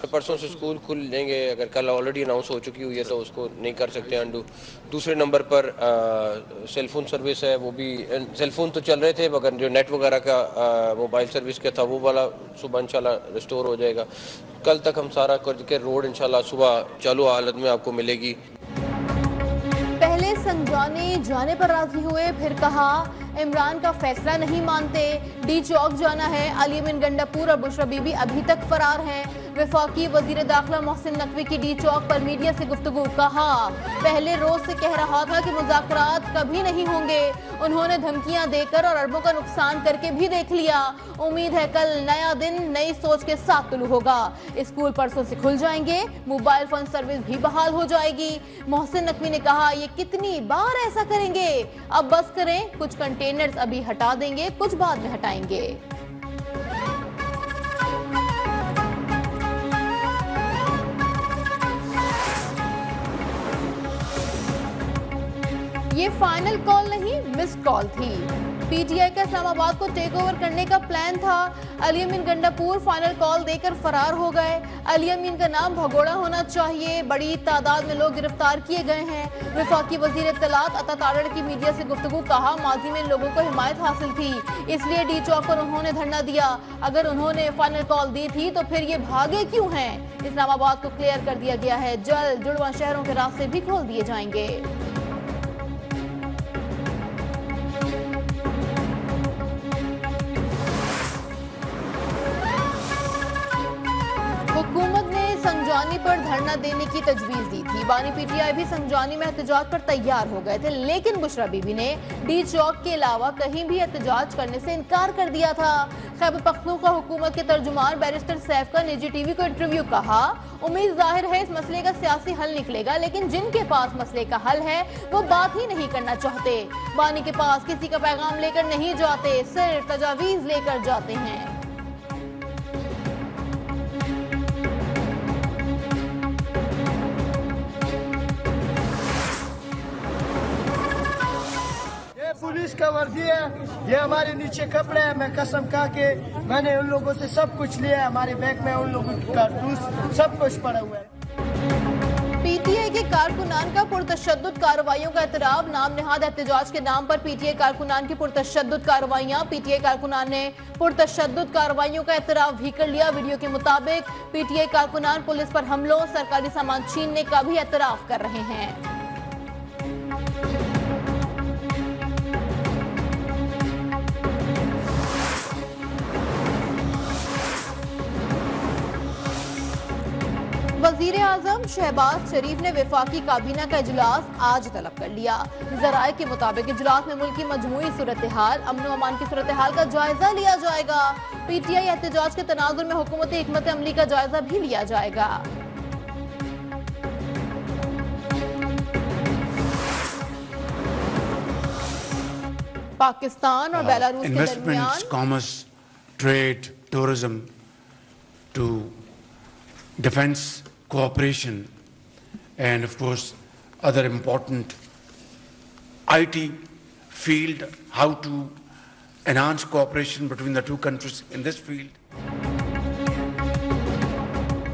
तो परसों से स्कूल खुल जाएंगे। अगर कल ऑलरेडी अनाउंस हो चुकी हुई है तो उसको नहीं कर सकते अंडू। दूसरे नंबर पर सेलफोन सर्विस है, वो भी सेलफोन तो चल रहे थे मगर जो नेट वगैरह का मोबाइल सर्विस का था वो वाला सुबह इंशाल्लाह रिस्टोर हो जाएगा। कल तक हम सारा करके रोड इंशाल्लाह सुबह चालू हालत में आपको मिलेगी। पहले संजानी जाने पर राजी हुए, फिर कहा इमरान का फैसला नहीं मानते, डी चौक जाना है। अली अमीन गंडापुर और बुशरा बीबी अभी तक फरार हैं। वफाकी वजीर दाखिला मोहसिन नकवी की डी चौक पर मीडिया से गुफ्तगू। कहा पहले रोज से कह रहा था कि मुज़ाकरात कभी नहीं होंगे, उन्होंने धमकियां देकर और अरबों का नुकसान करके भी देख लिया। उम्मीद है कल नया दिन नई सोच के साथ तुलू होगा। स्कूल परसों से खुल जाएंगे, मोबाइल फोन सर्विस भी बहाल हो जाएगी। मोहसिन नकवी ने कहा ये कितनी बार ऐसा करेंगे, अब बस करें, कुछ कंटेनर्स अभी हटा देंगे, कुछ बाद में हटाएंगे। ये फाइनल कॉल नहीं, मिस्ड कॉल थी। पीटीआई का इस्लामाबाद को टेक ओवर करने का प्लान था। अली अमीन गंडापुर फाइनल कॉल देकर फरार हो गए। अली अमीन का नाम भगोड़ा होना चाहिए। बड़ी तादाद में लोग गिरफ्तार किए गए हैं। वफाकी वजीर इत्तलात अता तारड़ की मीडिया से गुफ्तगू। कहा माजी में लोगों को हिमायत हासिल थी, इसलिए डी चौक पर उन्होंने धरना दिया। अगर उन्होंने फाइनल कॉल दी थी तो फिर ये भागे क्यों हैं? इस्लामाबाद को क्लियर कर दिया गया है, जल्द जुड़वा शहरों के रास्ते भी खोल दिए जाएंगे। हुकूमत ने संजानी पर धरना देने की तजवीज दी थी। बानी पीटीआई भी संजानी में एहतजाज पर तैयार हो गए थे, लेकिन बुशरा बीबी ने डी चौक के अलावा कहीं भी एहतजाज करने से इनकार कर दिया था। खैबर पख्तूनख्वा हुकूमत के तर्जुमान बैरिस्टर सैफ का निजी टीवी को इंटरव्यू। कहा उम्मीद जाहिर है इस मसले का सियासी हल निकलेगा, लेकिन जिनके पास मसले का हल है वो बात ही नहीं करना चाहते। बानी के पास किसी का पैगाम लेकर नहीं जाते, सिर्फ तजावीज लेकर जाते हैं। पुलिस का वर्दी है, ये हमारे नीचे कपड़े हैं। मैं कसम खा के मैंने उन लोगों से सब कुछ लिया है। हमारे बैग में उन लोगों की कारतूस सब कुछ पड़ा हुआ है। पीटीआई के कारकुनान का पुरतशद्दुद कार्रवाइयों का एतराफ। नाम निहाद एहतजाज के नाम पर पीटीआई कारकुनान की पुरतशद्दुद कार्रवाइयां। पीटीआई कारकुनान ने पुरतशद्दुद कार्रवाइयों का एतराफ भी कर लिया। वीडियो के मुताबिक पीटीआई कारकुनान पुलिस पर हमलों, सरकारी सामान छीनने का भी एतराफ कर रहे हैं। वजीर आजम शहबाज शरीफ ने वफाकी काबीना का इजलास आज तलब कर लिया। जराये के मुताबिक इजलास में मुल्क की मजमूई सूरत हाल, अमन व अमान की सूरत हाल का जायजा लिया जाएगा। पीटीआई एहतजाज के तनाजुर में हुकूमती हिकमत अमली का जायजा भी लिया जाएगा। पाकिस्तान और बेलारूस के दरमियान commerce, trade, tourism to defense cooperation and of course other important IT field, how to enhance cooperation between the two countries in this field.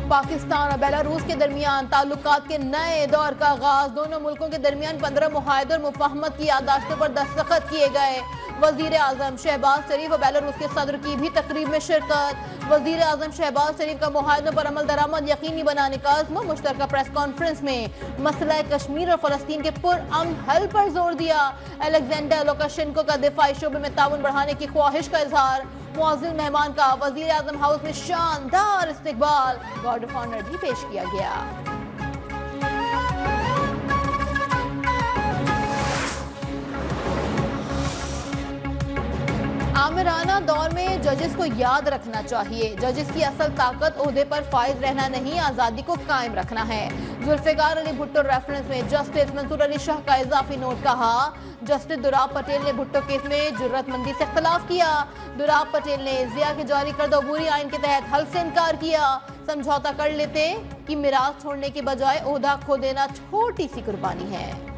Pakistan और बेलारूस के दरमियान ताल्लुकात के नए दौर का आगाज। दोनों मुल्कों के दरमियान 15 मुआहदों और मुफाहमत की यादाश्तों पर दस्तखत किए गए। वजीर आजम शहबाज शरीफ और बेलारूस के सदर की भी तकरीब में शिरकत। वजीर आजम शहबाज शरीफ का मुआहदों पर अमल दरामद यकीनी बनाने का अज़्म। मुश्तरका प्रेस कॉन्फ्रेंस में मसला कश्मीर और फलस्तीन के पुरअमन हल पर जोर दिया। अलेक्जेंडर लुकाशेंको का दिफाई शोबे में ताउन बढ़ाने की ख्वाहिश का इजहार। मुअज़्ज़िज़ मेहमान का वजीर आजम हाउस में शानदार इस्तकबाल, गार्ड ऑफ ऑनर भी पेश किया गया। आमिराना दौर में जजेस को याद रखना चाहिए, जजेस की असल ताकत ओहदे पर फाइज रहना नहीं, आज़ादी को कायम रखना है। जुल्फ़िकार अली भुट्टो रेफरेंस में जस्टिस मंसूर अली शाह का इजाफी नोट। कहा जस्टिस दुराब पटेल ने भुट्टो केस में जुर्रतमंदी से इख्तलाफ किया। दुराब पटेल ने जिया के जारी करदा अबूरी आइन के तहत हल से इनकार किया। समझौता कर लेते कि मिरास छोड़ने के बजाय ओहदा खो देना छोटी सी कुर्बानी है।